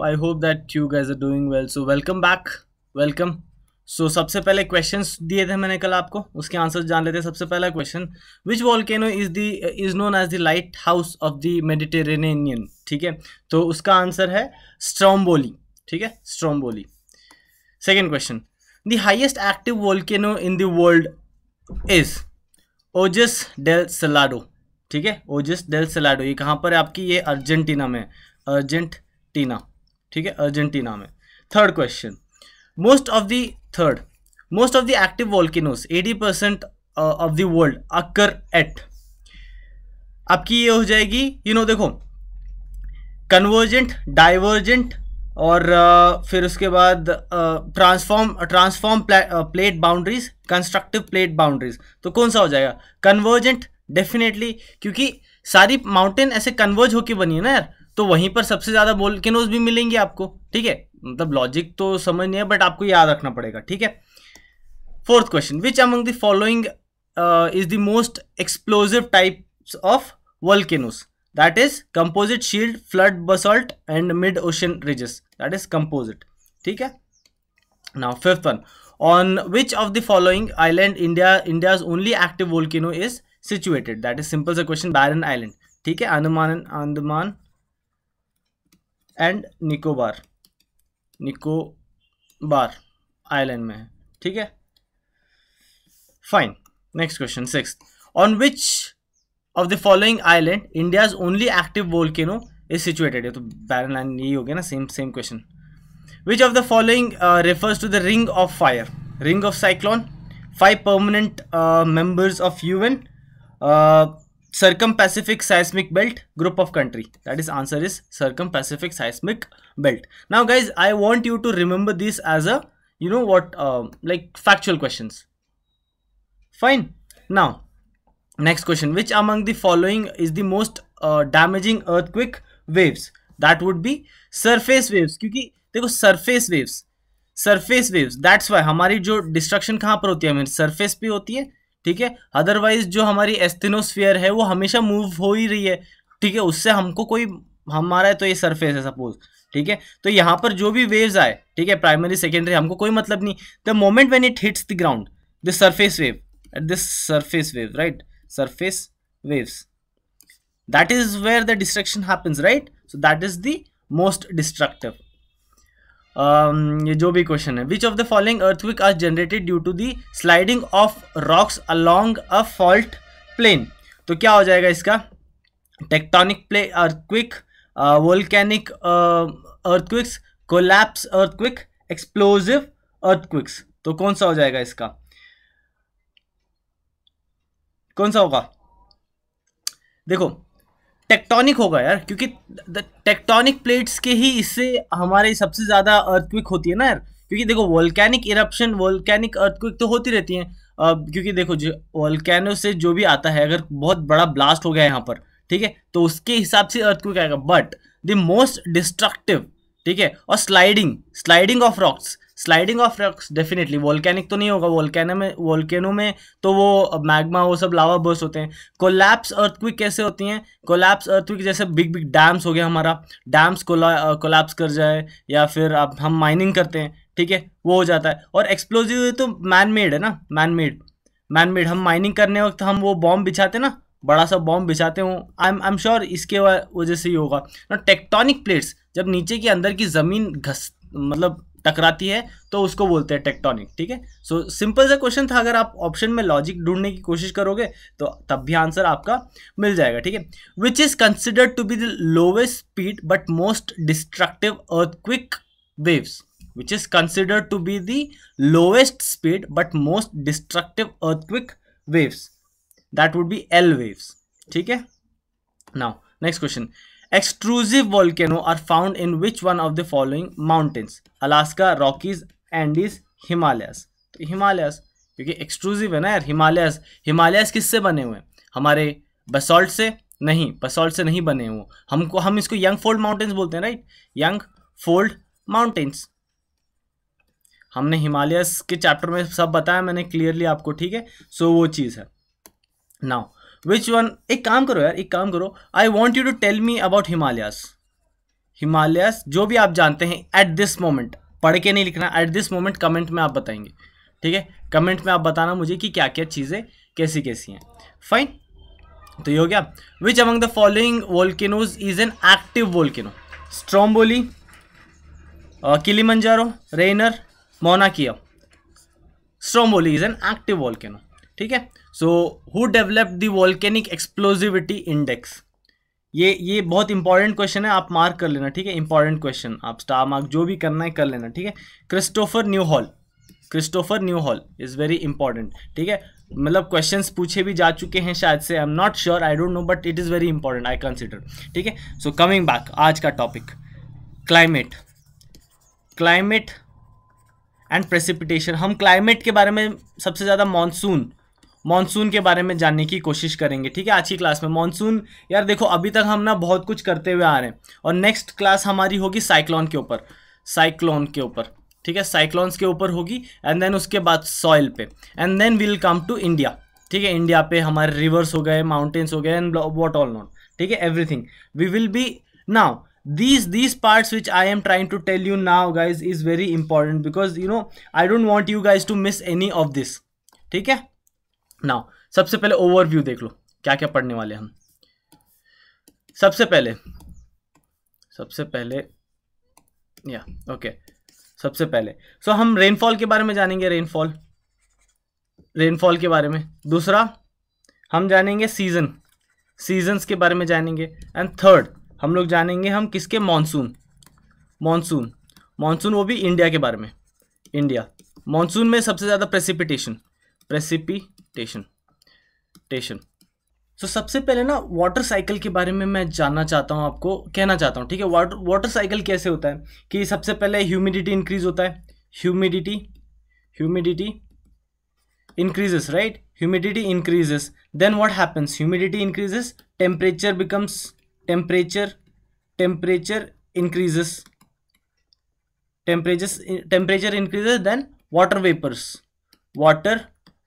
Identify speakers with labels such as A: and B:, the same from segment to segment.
A: I hope that you guys are doing well. So welcome back. Welcome. So सबसे पहले questions दिए थे मैंने कल आपको, उसके आंसर्स जान लेते हैं. सबसे पहला question, which volcano is known as the lighthouse of the Mediterranean. ठीक है, तो उसका आंसर है स्ट्रोम्बोली. ठीक है, Stromboli. Second question, the highest active volcano in the world is Ojos del Salado. ठीक है, ओजस डेल सलाडो. ये कहाँ पर है आपकी? ये अर्जेंटीना में. अर्जेंटीना. ठीक है, अर्जेंटीना में. Third question, most of the active volcanoes 80% of the world occur at. आपकी ये हो जाएगी देखो, कन्वर्जेंट, डाइवर्जेंट और फिर उसके बाद transform plate boundaries, constructive plate boundaries. तो कौन सा हो जाएगा? कन्वर्जेंट डेफिनेटली, क्योंकि सारी माउंटेन ऐसे कन्वर्ज होके बनी है ना यार, तो वहीं पर सबसे ज्यादा वोल्केनोज भी मिलेंगे आपको. ठीक है, मतलब लॉजिक तो समझ नहीं है बट आपको याद रखना पड़ेगा. ठीक है. Fourth question, which among the following is the most explosive types of volcanoes. That is composite, shield, flood, basalt and mid ocean ridges. That is composite. ठीक है. Now fifth one, on which of the following island India's only active volcano is situated. That is simple सा question, Barren Island. ठीक है, Andaman and Nicobar island में है. ठीक है, fine. Next question, sixth, on which of the following island India's only active volcano is situated. तो Barren Island यही हो गया ना, same question. Which of the following refers to the ring of fire, ring of cyclone, 5 permanent members of UN, Circum-Pacific Seismic Belt, group of country. That is, answer is Circum-Pacific Seismic Belt. Now guys, I want you to remember this as a like factual questions. Fine. Now next question, which among the following is the most damaging earthquake waves. That would be surface waves. क्योंकि देखो surface waves that's why हमारी जो destruction कहाँ पर होती है, हमारी surface पे होती है. ठीक है, अदरवाइज जो हमारी एस्थेनोस्फीयर है वो हमेशा मूव हो ही रही है. ठीक है, उससे हमको कोई हमारा है तो ये सरफेस है सपोज. ठीक है, तो यहाँ पर जो भी वेव्स आए, ठीक है, प्राइमरी सेकेंडरी, हमको कोई मतलब नहीं. The moment when it hits the ground, the surface wave, this surface wave, right, surface waves, that is where the destruction happens, right. So that is the most destructive. ये जो भी question है, which of the following earthquake are generated due to the sliding of rocks along a fault plane. तो क्या हो जाएगा इसका? Tectonic play earthquake, volcanic earthquakes, collapse earthquake, explosive earthquakes. तो कौन सा हो जाएगा इसका? कौन सा होगा? देखो, टेक्टोनिक होगा यार, क्योंकि टेक्टोनिक प्लेट्स के ही इससे हमारे सबसे ज़्यादा अर्थक्वेक होती है ना यार. क्योंकि देखो, वोल्केनिक इरप्शन, वोल्केनिक अर्थक्वेक तो होती रहती हैं, क्योंकि देखो जो वोल्केनो से जो भी आता है, अगर बहुत बड़ा ब्लास्ट हो गया यहाँ पर, ठीक है, तो उसके हिसाब से अर्थक्वेक आएगा. बट द मोस्ट डिस्ट्रक्टिव, ठीक है, और sliding of rocks definitely volcanic तो नहीं होगा. वोल्केनो में तो वो मैग्मा, वो सब लावा बर्स्ट होते हैं. कोलैप्स अर्थक्वेक कैसे होती हैं? कोलैप्स अर्थक्वेक जैसे बिग डैम्स हो गया, हमारा डैम्स कोलैप्स कर जाए, या फिर अब हम माइनिंग करते हैं, ठीक है, वो हो जाता है. और एक्सप्लोजिव तो मैन मेड है ना, मैन मेड. हम माइनिंग करने वक्त हम वो बॉम्ब बिछाते ना, बड़ा सा बॉम्ब बिछाते हो, आई एम श्योर इसके वजह से ही होगा ना. टेक्टोनिक प्लेट्स जब नीचे की अंदर की जमीन मतलब टकराती है तो उसको बोलते हैं टेक्टोनिक. ठीक है, सो सिंपल सा क्वेश्चन था. अगर आप ऑप्शन में लॉजिक ढूंढने की कोशिश करोगे तो तब भी आंसर आपका मिल जाएगा. ठीक है, which is considered to be the lowest speed but most destructive earthquake waves. Which is considered to be the lowest speed but most destructive earthquake waves. That would be L waves. ठीक है. Now next question, extrusive volcano are found in which one of the following mountains? Alaska, Rockies, Andes, Himalayas. तो हिमालयास, क्योंकि extrusive है ना यार. हिमालयास किससे बने हुए हैं? हमारे बसॉल्ट से नहीं बने हुए. हम इसको यंग फोल्ड माउंटेन्स बोलते हैं, राइट, यंग फोल्ड माउंटेन्स. हमने हिमालयास के चैप्टर में सब बताया मैंने क्लियरली आपको. ठीक है, सो वो चीज़ है. नाउ विच वन, एक काम करो, I want you to tell me about Himalayas. Himalayas, जो भी आप जानते हैं एट दिस मोमेंट, पढ़ के नहीं लिखना, एट दिस मोमेंट कमेंट में आप बताएंगे, ठीक है, कमेंट में आप बताना मुझे कि क्या क्या चीज़ें कैसी कैसी हैं। फाइन, तो ये हो गया। Which among the following volcanoes is an active volcano? Stromboli, Kilimanjaro, Rainier, Mauna Kea. Stromboli is an active volcano, ठीक है। So who developed the volcanic explosivity index? ये बहुत इंपॉर्टेंट क्वेश्चन है, आप मार्क कर लेना, ठीक है, इंपॉर्टेंट क्वेश्चन, आप स्टार मार्क जो भी करना है कर लेना, ठीक है। Christopher Newhall, Christopher Newhall is very important, ठीक है, मतलब क्वेश्चंस पूछे भी जा चुके हैं शायद से, I am not sure, I don't know, but it is very important I consider, ठीक है। सो कमिंग बैक, आज का topic climate, climate and precipitation. हम क्लाइमेट के बारे में सबसे ज़्यादा मॉनसून के बारे में जानने की कोशिश करेंगे, ठीक है, आज की क्लास में। मॉनसून, यार देखो अभी तक हम ना बहुत कुछ करते हुए आ रहे हैं, और नेक्स्ट क्लास हमारी होगी साइक्लोन के ऊपर, साइक्लोन के ऊपर, ठीक है, साइक्लोन्स के ऊपर होगी, एंड देन उसके बाद सॉइल पे, and then will come to India, ठीक है। इंडिया पे हमारे रिवर्स हो गए, माउंटेन्स हो गए, एंड व्हाट ऑल नॉट, ठीक है, everything we will be now. These parts which I am trying to tell you now guys is very important, because you know I don't want you guys to miss any of this, ठीक है। Now सबसे पहले overview देख लो क्या क्या पढ़ने वाले हम। सबसे पहले या ओके, सबसे पहले सो हम रेनफॉल के बारे में जानेंगे, रेनफॉल के बारे में। दूसरा हम जानेंगे सीजन्स के बारे में जानेंगे, एंड थर्ड हम लोग जानेंगे हम किसके, मॉनसून, वो भी इंडिया के बारे में। इंडिया मॉनसून में सबसे ज़्यादा प्रेसिपिटेशन। सो सबसे पहले ना वाटर साइकिल के बारे में मैं जानना चाहता हूँ, आपको कहना चाहता हूँ, ठीक है। वाटर साइकिल कैसे होता है कि सबसे पहले ह्यूमिडिटी इंक्रीज होता है, humidity increases, right? Humidity increases, then what happens? Humidity increases, temperature increases, then water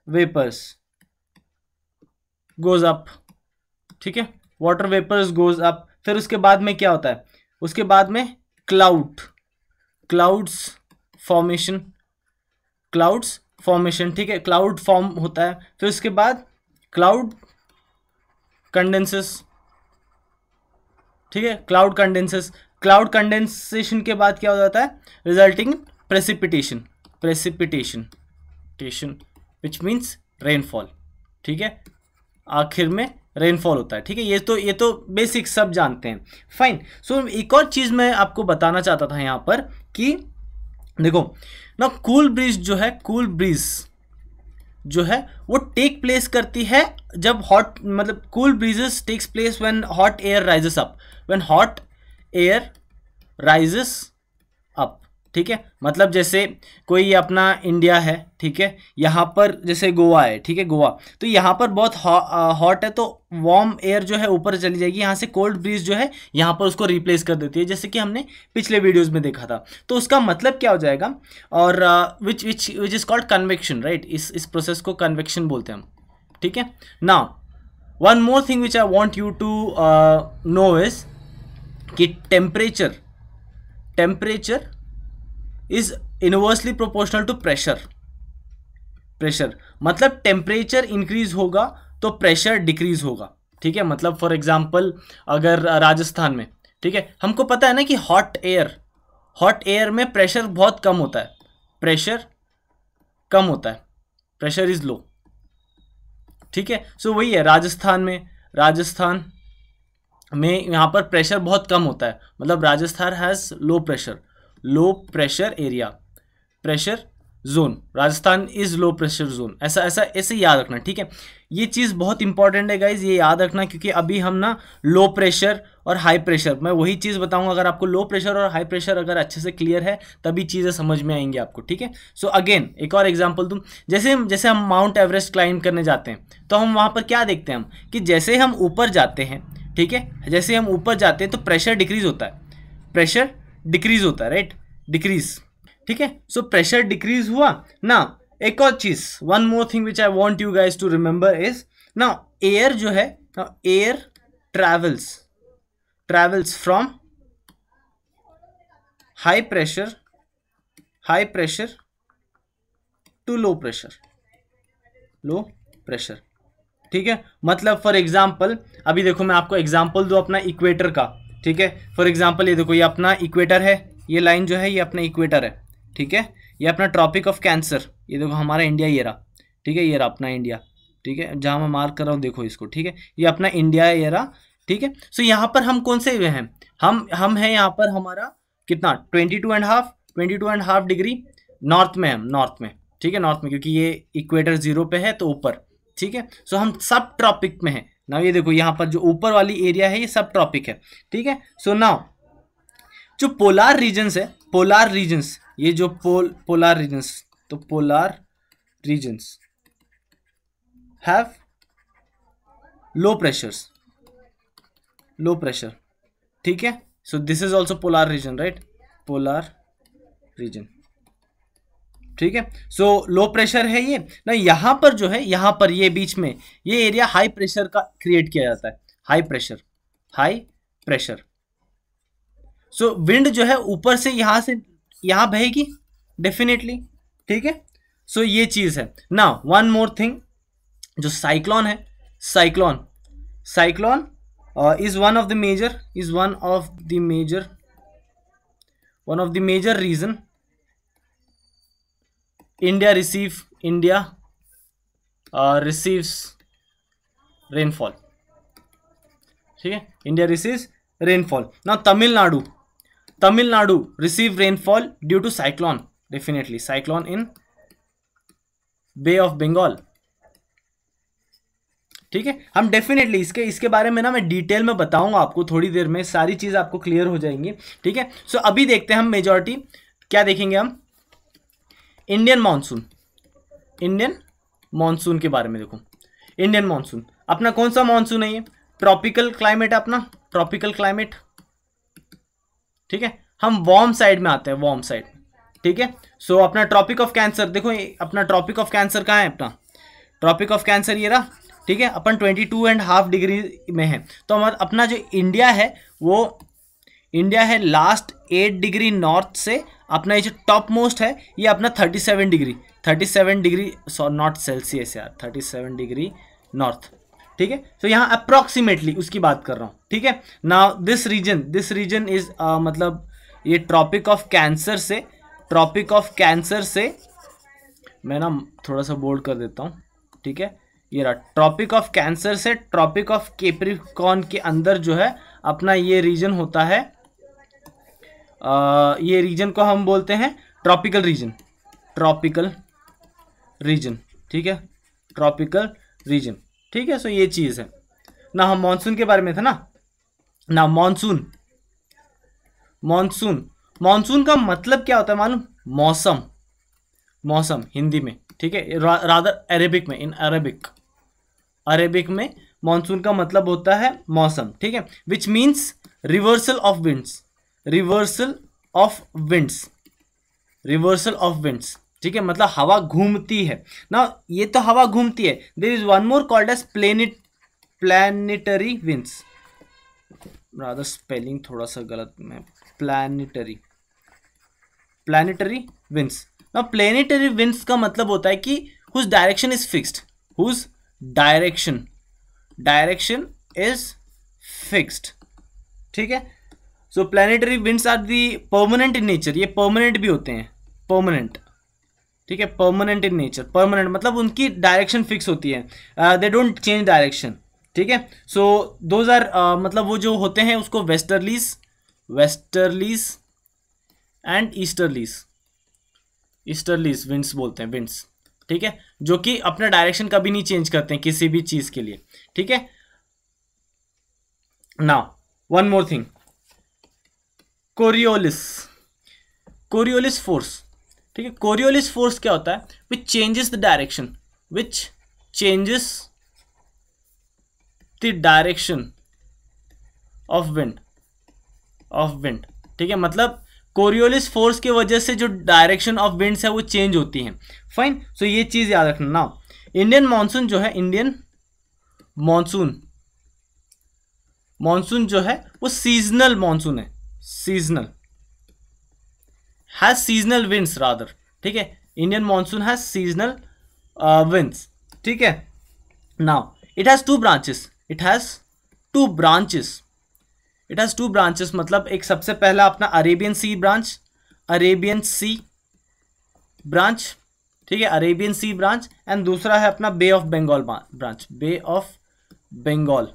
A: vapors goes up, ठीक है, water vapors goes up। फिर उसके बाद में क्या होता है, उसके बाद में clouds formation, ठीक है, क्लाउड फॉर्म होता है। फिर उसके बाद क्लाउड कंडेंसेस, ठीक है, क्लाउड कंडेंसेशन के बाद क्या हो जाता है, resulting precipitation which means rainfall, ठीक है, आखिर में रेनफॉल होता है, ठीक है। ये तो बेसिक सब जानते हैं, फाइन। सो एक और चीज़ मैं आपको बताना चाहता था यहाँ पर कि देखो ना, कूल ब्रीज जो है वो टेक प्लेस करती है जब हॉट, मतलब cool breezes takes place when hot air rises up, ठीक है। मतलब जैसे कोई अपना इंडिया है, ठीक है, यहाँ पर जैसे गोवा है, ठीक है, गोवा, तो यहाँ पर बहुत हॉट है, तो वार्म एयर जो है ऊपर चली जाएगी, यहाँ से कोल्ड ब्रीज जो है यहाँ पर उसको रिप्लेस कर देती है, जैसे कि हमने पिछले वीडियोस में देखा था। तो उसका मतलब क्या हो जाएगा, और which is called convection, right. इस प्रोसेस को कन्वेक्शन बोलते हैं हम, ठीक है। Now one more thing which I want you to know is कि temperature is inversely proportional to pressure, मतलब टेम्परेचर इंक्रीज होगा तो प्रेशर डिक्रीज होगा, ठीक है। मतलब फॉर एग्जांपल अगर राजस्थान में, ठीक है, हमको पता है ना कि हॉट एयर में प्रेशर बहुत कम होता है, प्रेशर इज लो, ठीक है। सो वही है, राजस्थान में यहाँ पर प्रेशर बहुत कम होता है, मतलब Rajasthan has low pressure area, pressure zone, Rajasthan is low pressure zone, ऐसे याद रखना, ठीक है। ये चीज़ बहुत इंपॉर्टेंट है गाइज, ये याद रखना, क्योंकि अभी हम ना लो प्रेशर और हाई प्रेशर, मैं वही चीज़ बताऊंगा। अगर आपको लो प्रेशर और हाई प्रेशर अगर अच्छे से क्लियर है तभी चीज़ें समझ में आएंगी आपको, ठीक है। सो अगेन एक और एग्जांपल दूं, जैसे हम माउंट एवरेस्ट क्लाइंब करने जाते हैं, तो हम वहाँ पर क्या देखते हैं हम कि जैसे हम ऊपर जाते हैं, ठीक है, जैसे हम ऊपर जाते हैं तो प्रेशर डिक्रीज होता है, राइट, डिक्रीज, ठीक है। सो प्रेशर डिक्रीज हुआ ना। एक और चीज, one more thing which I want you guys to remember is ना, एयर जो है, air travels from high pressure to low pressure, ठीक है। मतलब फॉर एग्जांपल अभी देखो मैं आपको एग्जांपल दूं अपना इक्वेटर का, ठीक है। फॉर एग्जांपल ये देखो, ये अपना इक्वेटर है, ये लाइन जो है ये अपना इक्वेटर है, ठीक है। ये अपना ट्रॉपिक ऑफ कैंसर, ये देखो हमारा इंडिया ये रहा, ठीक है। ये रहा अपना इंडिया, ठीक है, जहाँ मैं मार्क कर रहा हूँ देखो इसको, ठीक है। ये अपना इंडिया है, ये रहा, ठीक है। सो यहाँ पर हम कौन से हुए हैं, हम हैं यहाँ पर हमारा कितना 22.5 डिग्री नॉर्थ में, हम नॉर्थ में, ठीक है, नॉर्थ में, क्योंकि ये इक्वेटर जीरो पे है तो ऊपर, ठीक है। सो हम सब ट्रॉपिक में हैं ना। ये देखो यहाँ पर जो ऊपर वाली एरिया है ये सब ट्रॉपिक है, ठीक है। सो नाउ जो पोलार रीजन्स है, पोलार रीजन्स, ये जो पोलार रीजन्स, तो polar regions have low pressure, ठीक है। So this is also polar region, right, polar region, ठीक है। सो लो प्रेशर है ये ना। यहाँ पर जो है, यहाँ पर ये बीच में ये एरिया हाई प्रेशर का क्रिएट किया जाता है, हाई प्रेशर। सो विंड जो है ऊपर से यहाँ बहेगी डेफिनेटली, ठीक है। सो ये चीज है ना। वन मोर थिंग, जो साइक्लोन है, cyclone is one of the major reason India receives rainfall, ठीक है। India receives rainfall. Now Tamil Nadu receive rainfall due to cyclone, definitely cyclone in Bay of Bengal, ठीक है। हम definitely इसके बारे में ना मैं डिटेल में बताऊंगा आपको थोड़ी देर में, सारी चीज आपको क्लियर हो जाएंगी, ठीक है। सो अभी देखते हैं हम मेजॉरिटी क्या देखेंगे हम, इंडियन मानसून के बारे में। देखो इंडियन मानसून अपना कौन सा मानसून है, ये ट्रॉपिकल क्लाइमेट है अपना, ट्रॉपिकल क्लाइमेट, ठीक है। हम वार्म साइड में आते हैं, वार्म साइड, ठीक है। सो अपना ट्रॉपिक ऑफ कैंसर, देखो अपना ट्रॉपिक ऑफ कैंसर कहाँ है, अपना ट्रॉपिक ऑफ कैंसर ये रहा, ठीक है। अपन 22.5 डिग्री में है। तो हमारा अपना जो इंडिया है वो इंडिया है लास्ट 8 डिग्री नॉर्थ से, अपना ये जो टॉप मोस्ट है ये अपना 37 डिग्री नॉट सेल्सियस यार, 37 डिग्री नॉर्थ, ठीक है। तो यहाँ अप्रॉक्सीमेटली उसकी बात कर रहा हूँ, ठीक है। नाउ दिस रीजन इज मतलब ये ट्रॉपिक ऑफ कैंसर से मैं ना थोड़ा सा बोल्ड कर देता हूँ, ठीक है। ये रहा ट्रॉपिक ऑफ कैंसर से ट्रॉपिक ऑफ कैप्रिकॉर्न के अंदर जो है अपना ये रीजन होता है, ये रीजन को हम बोलते हैं ट्रॉपिकल रीजन, ठीक है, ट्रॉपिकल रीजन, ठीक है। सो ये चीज है ना। हम मॉनसून के बारे में था ना मॉनसून का मतलब क्या होता है मालूम, मौसम हिंदी में, ठीक है, रादर अरेबिक में, इन अरेबिक में मॉनसून का मतलब होता है मौसम, ठीक है। Which means reversal of winds, ठीक है। मतलब हवा घूमती है ना, ये तो हवा घूमती है। There is one more called as planetary winds, rather spelling थोड़ा सा गलत में, प्लैनेटरी विंड्स ना। प्लैनेटरी विंड्स का मतलब होता है कि whose direction is fixed, whose direction is fixed, ठीक है। So planetary winds are the permanent in nature, ये परमानेंट भी होते हैं, परमानेंट, ठीक है, परमानेंट इन नेचर, परमानेंट मतलब उनकी डायरेक्शन फिक्स होती है, दे डोंट चेंज डायरेक्शन, ठीक है। सो दोज आर मतलब वो जो होते हैं उसको वेस्टर्लीज एंड ईस्टर्लीज विंड्स बोलते हैं, विंड्स, ठीक है, जो कि अपना डायरेक्शन कभी नहीं चेंज करते हैं किसी भी चीज के लिए, ठीक है। Now one more thing, Coriolis force, ठीक है। कोरियोलिस फोर्स क्या होता है, विच changes the direction of wind, ठीक है। मतलब कोरियोलिस फोर्स की वजह से जो डायरेक्शन ऑफ विंड्स है वो चेंज होती हैं, फाइन। सो ये चीज याद रखना। नाउ इंडियन मानसून जो है, इंडियन मानसून जो है वो सीजनल मानसून है, हैज सीजनल विंड्स रादर, ठीक है, Indian monsoon has seasonal winds, ठीक है। Now it has two branches, it has two branches, it has two branches, मतलब एक सबसे पहला अपना Arabian Sea branch, Arabian Sea branch, ठीक है, अरेबियन सी ब्रांच, एंड दूसरा है अपना Bay of Bengal branch, Bay of Bengal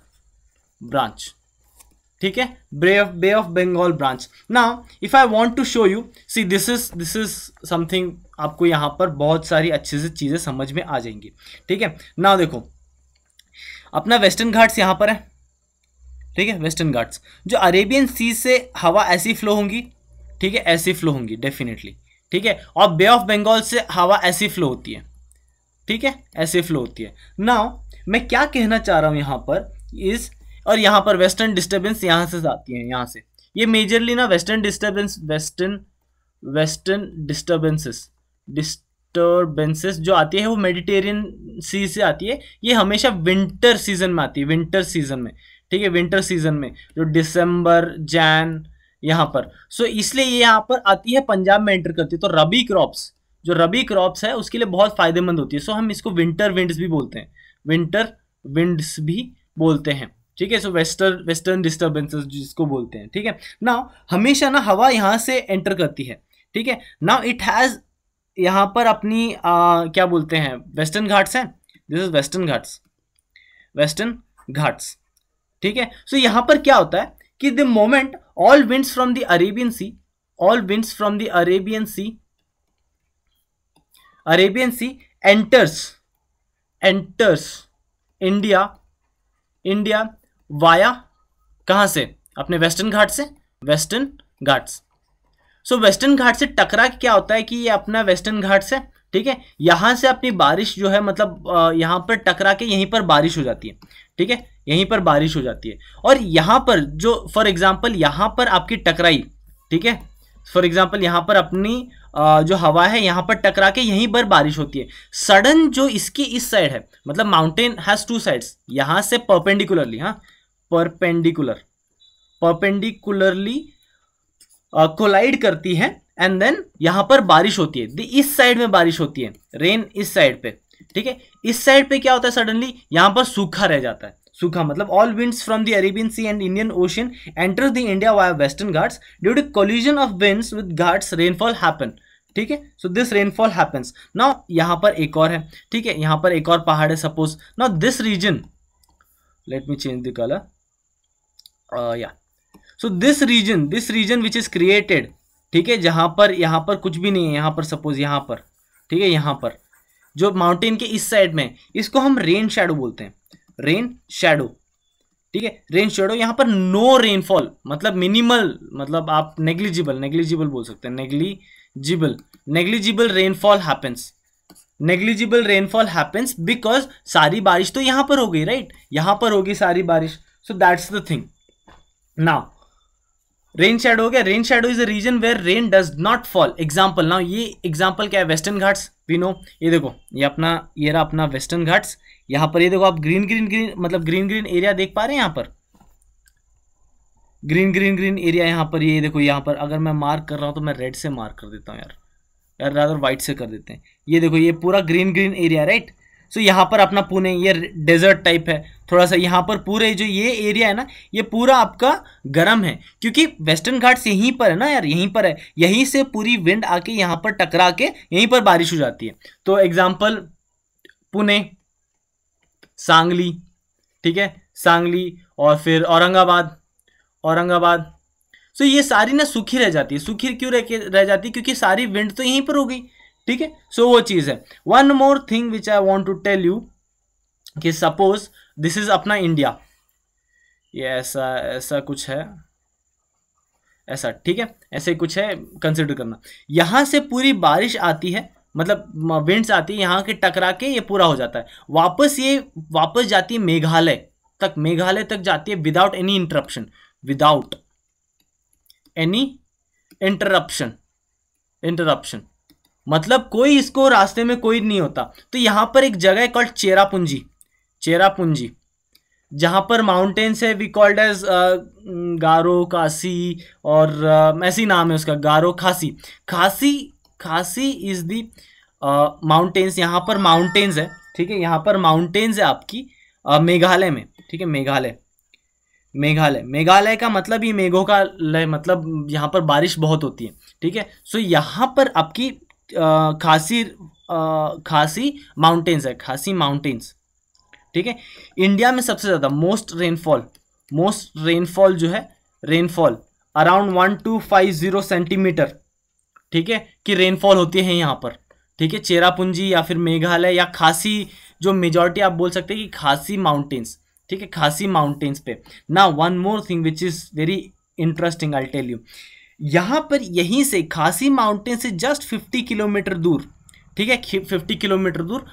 A: branch, ठीक है, Bay of Bengal branch. Now if I want to show you, see this is something, आपको यहाँ पर बहुत सारी अच्छे से चीजें समझ में आ जाएंगी, ठीक है। नाउ देखो अपना वेस्टर्न घाट्स यहाँ पर है, ठीक है, वेस्टर्न घाट्स, जो अरेबियन सी से हवा ऐसी फ्लो होंगी, ठीक है, ऐसी फ्लो होंगी डेफिनेटली, ठीक है, और बे ऑफ बंगाल से हवा ऐसी फ्लो होती है, ठीक है, ऐसे फ्लो होती है। नाउ मैं क्या कहना चाह रहा हूं यहां पर इस, और यहां पर वेस्टर्न डिस्टर्बेंस यहां से आती है, यहां से ये मेजरली ना वेस्टर्न डिस्टर्बेंसेस जो आती है वो मेडिटेरियन सी से आती है, ये हमेशा विंटर सीजन में आती है, विंटर सीजन में, ठीक है, विंटर सीजन में जो दिसंबर जैन यहाँ पर, सो इसलिए ये यहाँ पर आती है, पंजाब में एंटर करती है, तो रबी क्रॉप्स, जो रबी क्रॉप्स है उसके लिए बहुत फायदेमंद होती है, सो हम इसको विंटर विंड्स भी बोलते हैं, विंटर विंड्स भी बोलते हैं, ठीक है। सो वेस्टर्न डिस्टर्बेंसेस जिसको बोलते हैं, ठीक है। नाउ हमेशा ना हवा यहाँ से एंटर करती है, ठीक है। नाउ इट हैज यहाँ पर अपनी क्या बोलते हैं, वेस्टर्न घाट्स हैं, this is western Ghats, western Ghats, ठीक है। सो यहाँ पर क्या होता है कि the moment all winds from the Arabian Sea, all winds from the Arabian Sea enters India via कहाँ से, अपने वेस्टर्न घाट से, वेस्टर्न घाट्स। सो वेस्टर्न घाट से टकरा के क्या होता है कि ये अपना वेस्टर्न घाट से, ठीक है, यहां से अपनी बारिश जो है, मतलब यहां पर टकरा के यहीं पर बारिश हो जाती है, ठीक है, यहीं पर बारिश हो जाती है, और यहां पर जो फॉर एग्जांपल यहां पर आपकी टकराई, ठीक है, फॉर एग्जांपल यहां पर अपनी जो हवा है यहां पर टकरा के यहीं पर बारिश होती है, सडन जो इसकी इस साइड है, मतलब माउंटेन हैज टू साइड्स, यहां से परपेंडिकुलरली, हाँ परपेंडिकुलरली कोलाइड करती है, एंड देन यहां पर बारिश होती है, इस साइड में बारिश होती है, रेन इस साइड पे, ठीक है। इस साइड पे क्या होता है, सडनली यहां पर सूखा रह जाता है, सूखा मतलब all winds from the Arabian Sea and Indian Ocean enter the India via Western Ghats, due to collision of winds with Ghats rainfall happen, ठीक है। So this rainfall happens. Now यहां पर एक और है, ठीक है, यहां पर एक और पहाड़ है suppose. Now this region, let me change the colour, या so this region which is created, ठीक है, जहां पर यहां पर कुछ भी नहीं है, यहां पर सपोज यहां पर, ठीक है, यहां पर जो माउंटेन के इस साइड में, इसको हम रेन शैडो बोलते हैं, रेन शैडो, ठीक है, रेन शैडो। यहां पर नो रेनफॉल मतलब मिनिमल, मतलब आप नेग्लिजिबल बोल सकते हैं, नेग्लिजिबल रेनफॉल हैपेंस बिकॉज सारी बारिश तो यहां पर हो गई, राइट, यहां पर होगी सारी बारिश, so that's the thing. Now rain shadow हो गया, rain shadow is a region where rain does not fall. Example, now ये एग्जाम्पल क्या है, वेस्टर्न घाट्स वी नो, ये देखो ये रहा अपना वेस्टर्न घाट्स, यहाँ पर ये देखो आप ग्रीन मतलब ग्रीन एरिया देख पा रहे हैं, यहाँ पर ग्रीन एरिया, यहाँ पर ये देखो, यहाँ पर अगर मैं मार्क कर रहा हूँ तो मैं रेड से मार्क कर देता हूँ यार रादर वाइट से कर देते हैं, ये देखो ये पूरा ग्रीन एरिया, राइट। सो यहाँ पर अपना पुणे ये डेजर्ट टाइप है थोड़ा सा, यहाँ पर पूरे जो ये एरिया है ना, ये पूरा आपका गर्म है, क्योंकि वेस्टर्न घाट्स यहीं पर है ना यार, यहीं पर है, यहीं से पूरी विंड आके यहाँ पर टकरा के यहीं पर बारिश हो जाती है। तो एग्जाम्पल पुणे, सांगली, ठीक है, सांगली, और फिर औरंगाबाद। सो ये सारी ना सूखी रह जाती है, सूखी क्यों रह जाती है, क्योंकि सारी विंड तो यहीं पर हो गई, ठीक है। सो वो चीज है। One more thing which I want to tell you कि सपोज दिस इज अपना इंडिया, ये ऐसा कुछ है, ऐसा, ठीक है, ऐसे कुछ है, कंसिडर करना। यहां से पूरी बारिश आती है, मतलब विंड्स आती है, यहाँ के टकरा के ये पूरा हो जाता है, वापस जाती है मेघालय तक जाती है विदाउट एनी इंटरप्शन, मतलब कोई इसको रास्ते में कोई नहीं होता। तो यहां पर एक जगह है कॉल्ड चेरापूंजी, जहाँ पर माउंटेन्स है वी कॉल्ड एज गारो खासी, और ऐसी नाम है उसका, गारो खासी। खासी खासी इज दी माउंटेन्स, यहाँ पर माउंटेन्स है, ठीक है, यहाँ पर माउंटेन्स है आपकी मेघालय में, ठीक है, मेघालय। मेघालय का मतलब ये मेघों का लय, मतलब यहाँ पर बारिश बहुत होती है, ठीक है। सो यहाँ पर आपकी खासी माउंटेन्स है, खासी माउंटेन्स, ठीक है। इंडिया में सबसे ज़्यादा मोस्ट रेनफॉल जो है, रेनफॉल अराउंड 1250 सेंटीमीटर, ठीक है, कि रेनफॉल होती है यहाँ पर, ठीक है। चेरापूंजी या फिर मेघालय या खासी, जो मेजॉरिटी आप बोल सकते हैं कि खासी माउंटेन्स, ठीक है, खासी माउंटेन्स पे। ना one more thing which is very interesting, I tell you, यहाँ पर यहीं से खासी माउंटेन से जस्ट 50 किलोमीटर दूर, ठीक है, 50 किलोमीटर दूर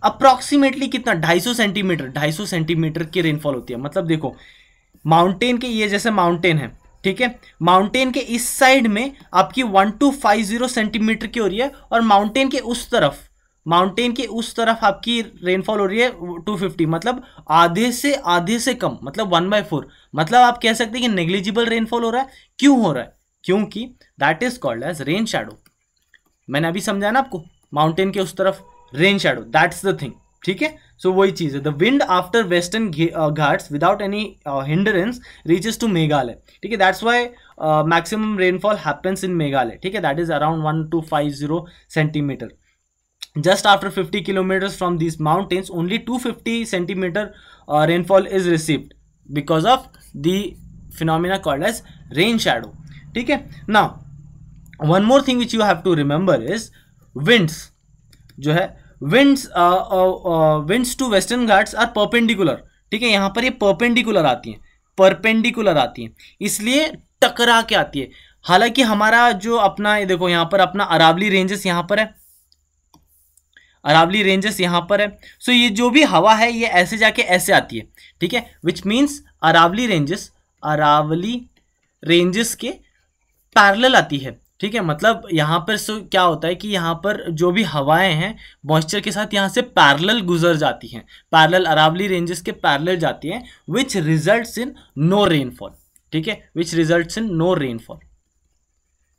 A: अप्रॉक्सीमेटली कितना, 250 सेंटीमीटर की रेनफॉल होती है। मतलब देखो, माउंटेन के ये जैसे माउंटेन है, ठीक है, माउंटेन के इस साइड में आपकी 1250 सेंटीमीटर की हो रही है, और माउंटेन के उस तरफ आपकी रेनफॉल हो रही है 250, मतलब आधे से कम, मतलब 1/4। मतलब आप कह सकते हैं कि नेग्लिजिबल रेनफॉल हो रहा है। क्यों हो रहा है? क्योंकि that is called as rain shadow. मैंने अभी समझाया ना आपको, माउंटेन के उस तरफ rain shadow, that's the thing, ठीक है। सो वही चीज है, the wind after western Ghats without any hindrance reaches to Meghalaya, ठीक है। That's why maximum rainfall happens in Meghalaya, ठीक है, that is around 1250 centimetre. Just after 50 kilometers from these mountains, only 250 centimeter rainfall is received because of the phenomena called as rain shadow, ठीक है। Now one more thing which you have to remember is winds, जो है winds to western ghats are perpendicular, ठीक है। यहाँ पर ये perpendicular आती हैं, इसलिए टकरा के आती है। हालांकि हमारा जो अपना, ये देखो यहाँ पर अपना अरावली रेंजेस यहाँ पर है, अरावली रेंजेस यहाँ पर है। सो ये जो भी हवा है ये ऐसे जाके ऐसे आती है, ठीक है, विच मीन्स अरावली रेंजेस के पैरेलल आती है, ठीक है। मतलब यहाँ पर क्या होता है कि यहाँ पर जो भी हवाएं हैं मॉइस्चर के साथ यहाँ से पैरेलल गुजर जाती हैं, पैरेलल अरावली रेंजेस के पैरेलल जाती हैं, which results in no rainfall, ठीक है, which results in no rainfall,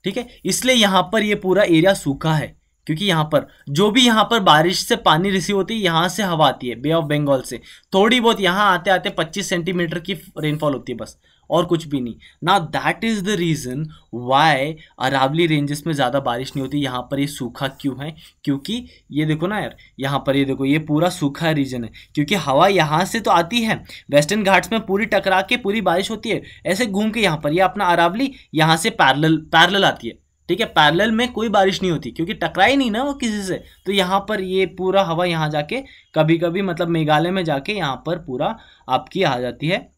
A: ठीक है। इसलिए यहाँ पर ये पूरा एरिया सूखा है, क्योंकि यहाँ पर जो भी यहाँ पर बारिश से पानी रिसीव होती है, यहाँ से हवा आती है बे ऑफ बंगाल से, थोड़ी बहुत यहाँ आते आते 25 सेंटीमीटर की रेनफॉल होती है बस, और कुछ भी नहीं। ना that is the reason why Aravalli ranges में ज़्यादा बारिश नहीं होती, यहाँ पर ये सूखा क्यों है? क्योंकि ये देखो ना यार, यहाँ पर ये देखो, ये पूरा सूखा रीजन है, क्योंकि हवा यहाँ से तो आती है, वेस्टर्न घाट्स में पूरी टकरा के पूरी बारिश होती है, ऐसे घूम के यहाँ पर ये अपना अरावली यहाँ से पैरेलल आती है, ठीक है। पैरेलल में कोई बारिश नहीं होती, क्योंकि टकराई नहीं ना वो किसी से, तो यहाँ पर ये पूरा हवा यहाँ जाके कभी कभी, मतलब मेघालय में जाके यहाँ पर पूरा आपकी आ जाती है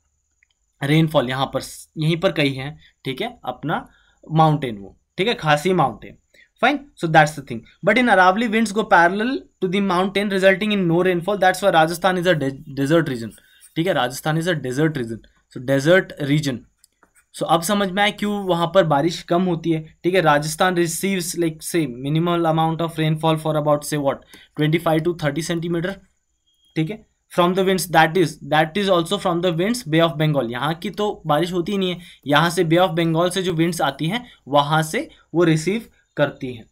A: रेनफॉल, यहाँ पर यहीं पर कहीं है, ठीक है, अपना माउंटेन वो, ठीक है, Khasi mountain, fine. So that's the thing, but in Aravalli winds go parallel to the mountain resulting in no rainfall, that's why Rajasthan is a desert region, ठीक है, Rajasthan is a desert region, so desert region. So अब समझ में आए क्यों वहाँ पर बारिश कम होती है, ठीक है। Rajasthan receives like say minimal amount of rainfall for about say what 25 to 30 centimetre, ठीक है, from the winds, that is also from the winds bay of Bengal. यहाँ की तो बारिश होती नहीं है, यहाँ से बे ऑफ बंगाल से जो विंड्स आती हैं वहाँ से वो रिसीव करती हैं,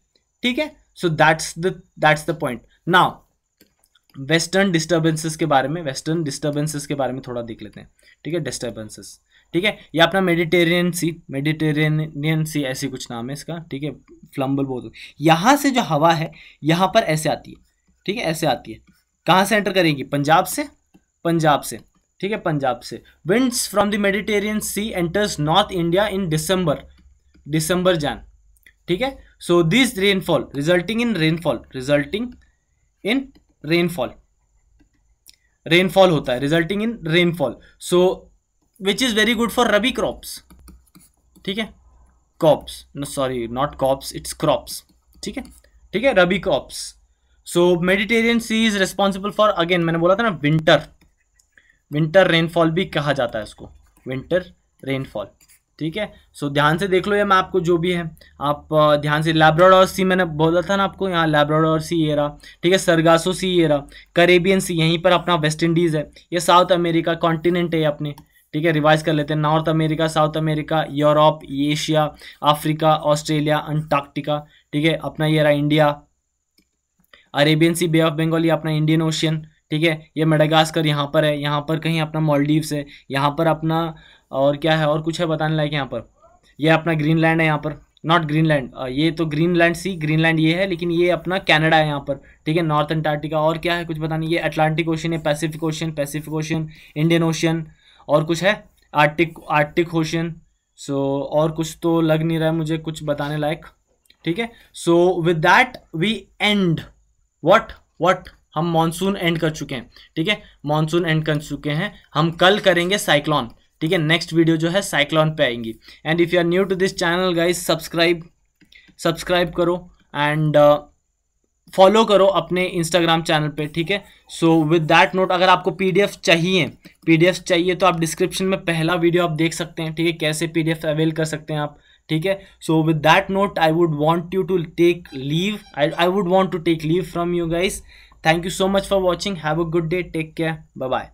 A: ठीक है। सो that's the point. Now western disturbances के बारे में थोड़ा देख लेते हैं, ठीक है। डिस्टर्बेंसेस, ठीक है, ये अपना मेडिटेरेनियन सी ऐसी कुछ नाम है इसका, ठीक है, फ्लम्बल बोल। यहाँ से जो हवा है यहाँ पर ऐसे आती है, ठीक है, ऐसे आती है, कहाँ से एंटर करेगी? पंजाब से, ठीक है, पंजाब से। Winds from the Mediterranean Sea enters north India in December Jan, ठीक है। So this rainfall resulting in rainfall होता है, resulting in rainfall. So which is very good for rabi crops, ठीक है, crops, sorry not crops, it's crops, ठीक है, rabi crops. So Mediterranean Sea is responsible for, again मैंने बोला था ना, विंटर रेनफॉल भी कहा जाता है इसको, विंटर रेनफॉल, ठीक है। सो ध्यान से देख लो ये मैप को जो भी है, आप ध्यान से। लैब्राडोर सी मैंने बोला था ना आपको, यहाँ लैब्राडोर सी ये रहा, ठीक है। सरगासो सी ये रहा, कैरेबियन सी यहीं पर अपना वेस्ट इंडीज है, ये साउथ अमेरिका कॉन्टिनेंट है अपने, ठीक है। रिवाइज कर लेते हैं, north America, south America, Europe, Asia, Africa, Australia, Antarctica, ठीक है। अपना ये रहा India, Arabian sea, bay of Bengal, ये अपना इंडियन ओशियन, ठीक है। ये मेडागास्कर यहाँ पर है, यहाँ पर कहीं अपना मालदीव्स है, यहाँ पर अपना और क्या है, और कुछ है बताने लायक यहाँ पर, ये अपना ग्रीनलैंड है यहाँ पर, नॉट ग्रीनलैंड, ये तो ग्रीनलैंड सी, ग्रीनलैंड ये है, लेकिन ये अपना कनाडा है यहाँ पर, ठीक है। नॉर्थ अंटार्कटिका, और क्या है कुछ पता नहीं, ये अटलांटिक ओशन है, Pacific ocean, Pacific ocean, Indian ocean, और कुछ है आर्टिक ओशन। सो और कुछ तो लग नहीं रहा है मुझे कुछ बताने लायक, ठीक है। So with that we end what हम मॉनसून एंड कर चुके हैं, ठीक है। मॉनसून एंड कर चुके हैं, हम कल करेंगे साइक्लोन, ठीक है। नेक्स्ट वीडियो जो है साइक्लोन पे आएंगी। And if you are new to this channel guys, subscribe करो एंड फॉलो करो अपने इंस्टाग्राम चैनल पे, ठीक है। सो विद दैट नोट, अगर आपको पीडीएफ चाहिए तो आप डिस्क्रिप्शन में पहला वीडियो आप देख सकते हैं, ठीक है, कैसे पीडीएफ अवेल कर सकते हैं आप, ठीक है। So with that note I would want you to take leave, I would want to take leave from you guys. Thank you so much for watching, have a good day, take care, bye bye.